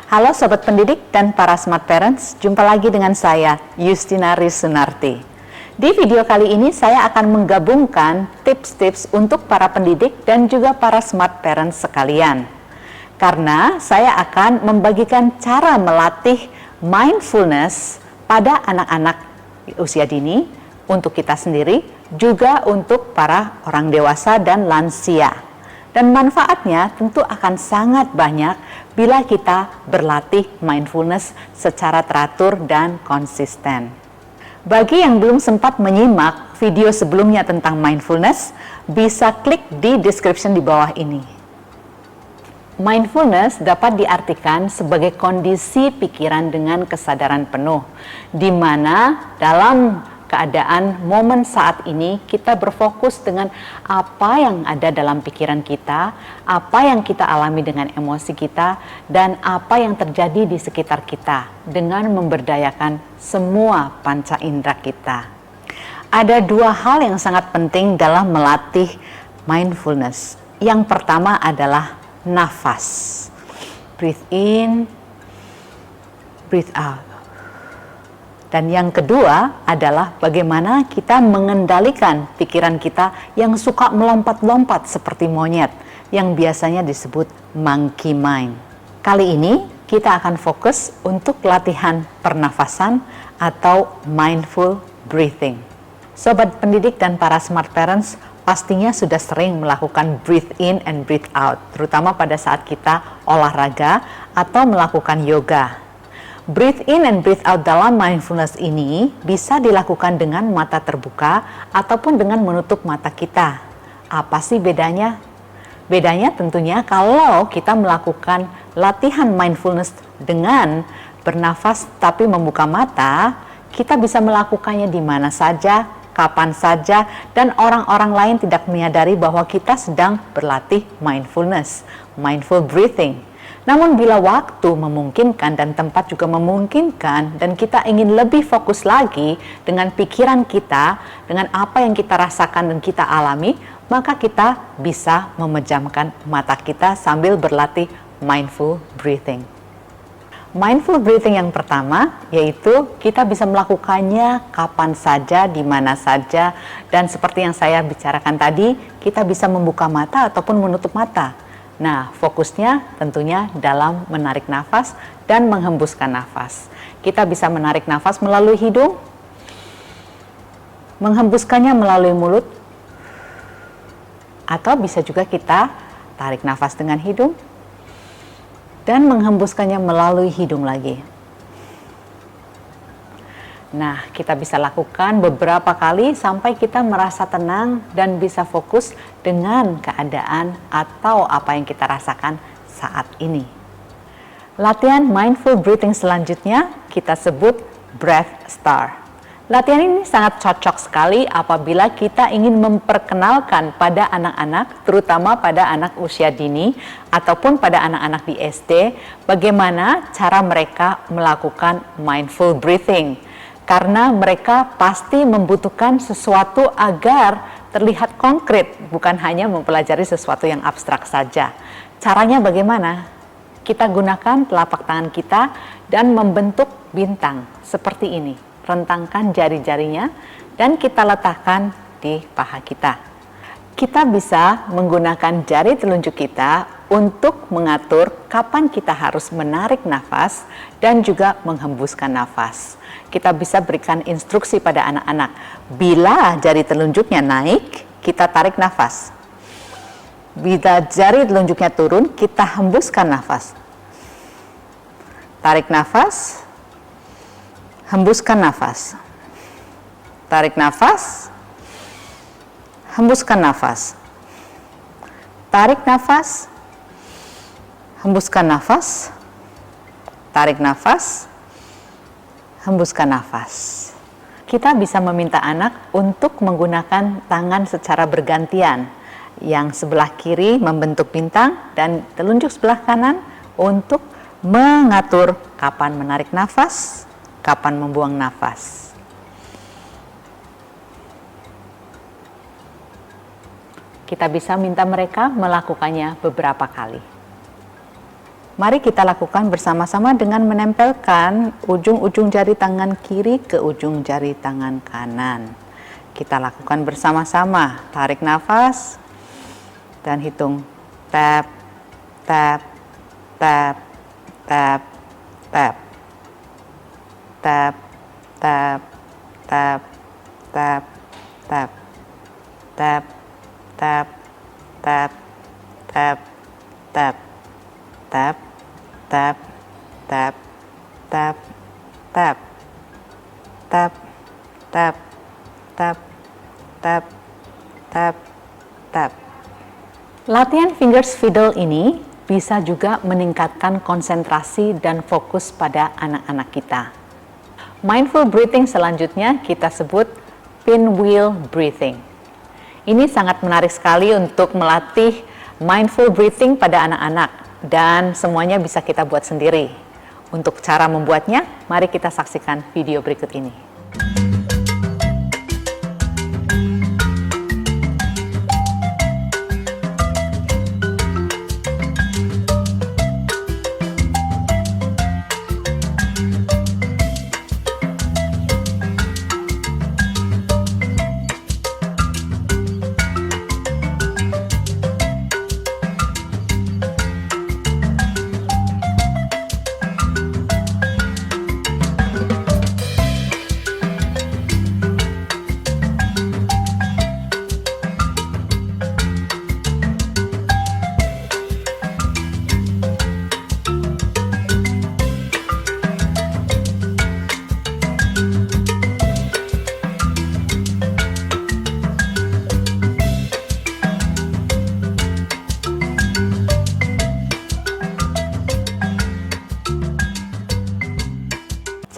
Halo Sobat Pendidik dan para Smart Parents, jumpa lagi dengan saya, Yustina Risunarti. Di video kali ini saya akan menggabungkan tips-tips untuk para pendidik dan juga para Smart Parents sekalian. Karena saya akan membagikan cara melatih mindfulness pada anak-anak usia dini, untuk kita sendiri, juga untuk para orang dewasa dan lansia. Dan manfaatnya tentu akan sangat banyak bila kita berlatih mindfulness secara teratur dan konsisten. Bagi yang belum sempat menyimak video sebelumnya tentang mindfulness, bisa klik di description di bawah ini. Mindfulness dapat diartikan sebagai kondisi pikiran dengan kesadaran penuh, di mana dalam keadaan momen saat ini kita berfokus dengan apa yang ada dalam pikiran kita, apa yang kita alami dengan emosi kita, dan apa yang terjadi di sekitar kita dengan memberdayakan semua panca indera kita. Ada dua hal yang sangat penting dalam melatih mindfulness. Yang pertama adalah nafas. Breathe in, breathe out. Dan yang kedua adalah bagaimana kita mengendalikan pikiran kita yang suka melompat-lompat seperti monyet, yang biasanya disebut monkey mind. Kali ini kita akan fokus untuk latihan pernafasan atau mindful breathing. Sobat pendidik dan para smart parents pastinya sudah sering melakukan breathe in and breathe out, terutama pada saat kita olahraga atau melakukan yoga. Breathe in and breathe out dalam mindfulness ini bisa dilakukan dengan mata terbuka ataupun dengan menutup mata kita. Apa sih bedanya? Bedanya tentunya kalau kita melakukan latihan mindfulness dengan bernafas tapi membuka mata, kita bisa melakukannya di mana saja, kapan saja, dan orang-orang lain tidak menyadari bahwa kita sedang berlatih mindfulness, mindful breathing. Namun bila waktu memungkinkan dan tempat juga memungkinkan dan kita ingin lebih fokus lagi dengan pikiran kita, dengan apa yang kita rasakan dan kita alami, maka kita bisa memejamkan mata kita sambil berlatih mindful breathing. Mindful breathing yang pertama yaitu kita bisa melakukannya kapan saja, di mana saja, dan seperti yang saya bicarakan tadi, kita bisa membuka mata ataupun menutup mata. Nah, fokusnya tentunya dalam menarik nafas dan menghembuskan nafas. Kita bisa menarik nafas melalui hidung, menghembuskannya melalui mulut, atau bisa juga kita tarik nafas dengan hidung dan menghembuskannya melalui hidung lagi. Nah, kita bisa lakukan beberapa kali sampai kita merasa tenang dan bisa fokus dengan keadaan atau apa yang kita rasakan saat ini. Latihan mindful breathing selanjutnya kita sebut breath star. Latihan ini sangat cocok sekali apabila kita ingin memperkenalkan pada anak-anak, terutama pada anak usia dini ataupun pada anak-anak di SD, bagaimana cara mereka melakukan mindful breathing. Karena mereka pasti membutuhkan sesuatu agar terlihat konkret, bukan hanya mempelajari sesuatu yang abstrak saja. Caranya bagaimana? Kita gunakan telapak tangan kita dan membentuk bintang seperti ini. Rentangkan jari-jarinya dan kita letakkan di paha kita. Kita bisa menggunakan jari telunjuk kita untuk mengatur kapan kita harus menarik nafas dan juga menghembuskan nafas. Kita bisa berikan instruksi pada anak-anak. Bila jari telunjuknya naik, kita tarik nafas. Bila jari telunjuknya turun, kita hembuskan nafas. Tarik nafas, hembuskan nafas. Tarik nafas, hembuskan nafas. Tarik nafas, hembuskan nafas. Tarik nafas, hembuskan nafas. Kita bisa meminta anak untuk menggunakan tangan secara bergantian. Yang sebelah kiri membentuk bintang dan telunjuk sebelah kanan untuk mengatur kapan menarik nafas, kapan membuang nafas. Kita bisa minta mereka melakukannya beberapa kali. Mari kita lakukan bersama-sama dengan menempelkan ujung-ujung jari tangan kiri ke ujung jari tangan kanan. Kita lakukan bersama-sama. Tarik nafas dan hitung. Tap, tap, tap, tap, tap. Tap, tap, tap, tap, tap. Tap, tap, tap, tap, tap. Tap, tap, tap, tap, tap, tap, tap, tap, tap, tap, tap. Latihan fingers fiddle ini bisa juga meningkatkan konsentrasi dan fokus pada anak-anak kita. Mindful breathing selanjutnya kita sebut pinwheel breathing. Ini sangat menarik sekali untuk melatih mindful breathing pada anak-anak dan semuanya bisa kita buat sendiri. Untuk cara membuatnya, mari kita saksikan video berikut ini.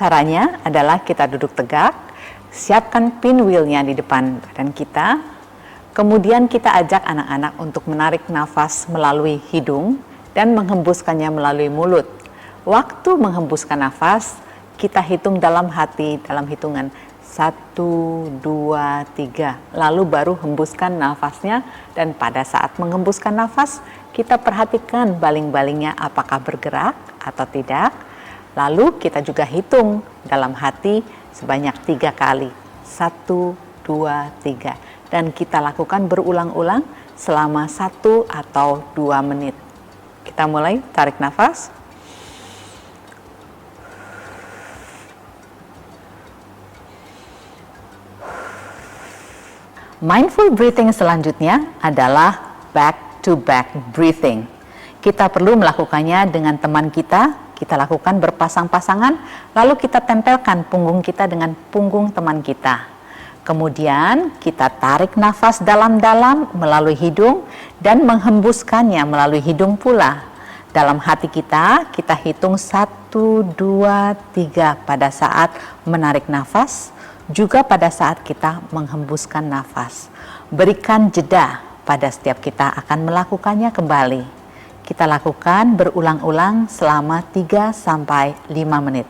Caranya adalah kita duduk tegak, siapkan pinwheelnya di depan badan kita, kemudian kita ajak anak-anak untuk menarik nafas melalui hidung dan menghembuskannya melalui mulut. Waktu menghembuskan nafas, kita hitung dalam hati dalam hitungan 1, 2, 3, lalu baru hembuskan nafasnya, dan pada saat menghembuskan nafas, kita perhatikan baling-balingnya apakah bergerak atau tidak. Lalu kita juga hitung dalam hati sebanyak 3 kali. 1, 2, 3. Dan kita lakukan berulang-ulang selama 1 atau 2 menit. Kita mulai, tarik nafas. Mindful breathing selanjutnya adalah back to back breathing. Kita perlu melakukannya dengan teman kita. Kita lakukan berpasang-pasangan, lalu kita tempelkan punggung kita dengan punggung teman kita. Kemudian kita tarik nafas dalam-dalam melalui hidung dan menghembuskannya melalui hidung pula. Dalam hati kita hitung 1, 2, 3 pada saat menarik nafas, juga pada saat kita menghembuskan nafas. Berikan jeda pada setiap kita akan melakukannya kembali. Kita lakukan berulang-ulang selama 3 sampai 5 menit.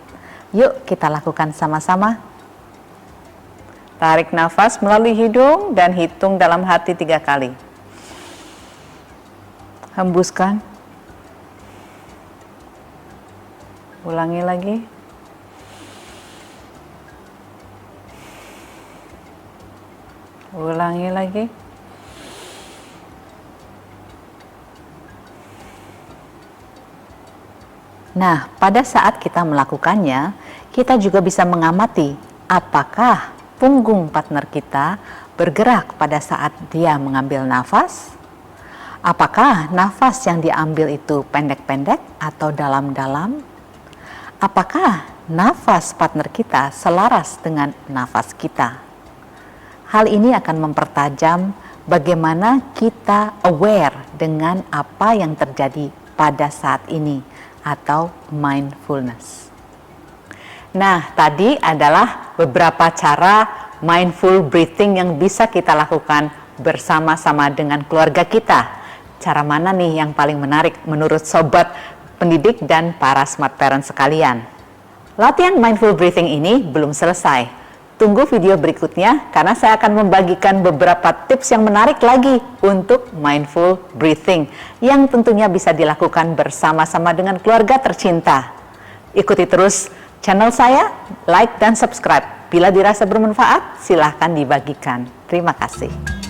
Yuk kita lakukan sama-sama. Tarik nafas melalui hidung dan hitung dalam hati 3 kali. Hembuskan. Ulangi lagi. Ulangi lagi. Nah, pada saat kita melakukannya, kita juga bisa mengamati apakah punggung partner kita bergerak pada saat dia mengambil nafas. Apakah nafas yang diambil itu pendek-pendek atau dalam-dalam? Apakah nafas partner kita selaras dengan nafas kita? Hal ini akan mempertajam bagaimana kita aware dengan apa yang terjadi pada saat ini, atau mindfulness. Nah, tadi adalah beberapa cara mindful breathing yang bisa kita lakukan bersama-sama dengan keluarga kita. Cara mana nih yang paling menarik menurut sobat pendidik dan para smart parent sekalian? Latihan mindful breathing ini belum selesai. tunggu video berikutnya karena saya akan membagikan beberapa tips yang menarik lagi untuk mindful breathing yang tentunya bisa dilakukan bersama-sama dengan keluarga tercinta. Ikuti terus channel saya, like dan subscribe. Bila dirasa bermanfaat, silahkan dibagikan. Terima kasih.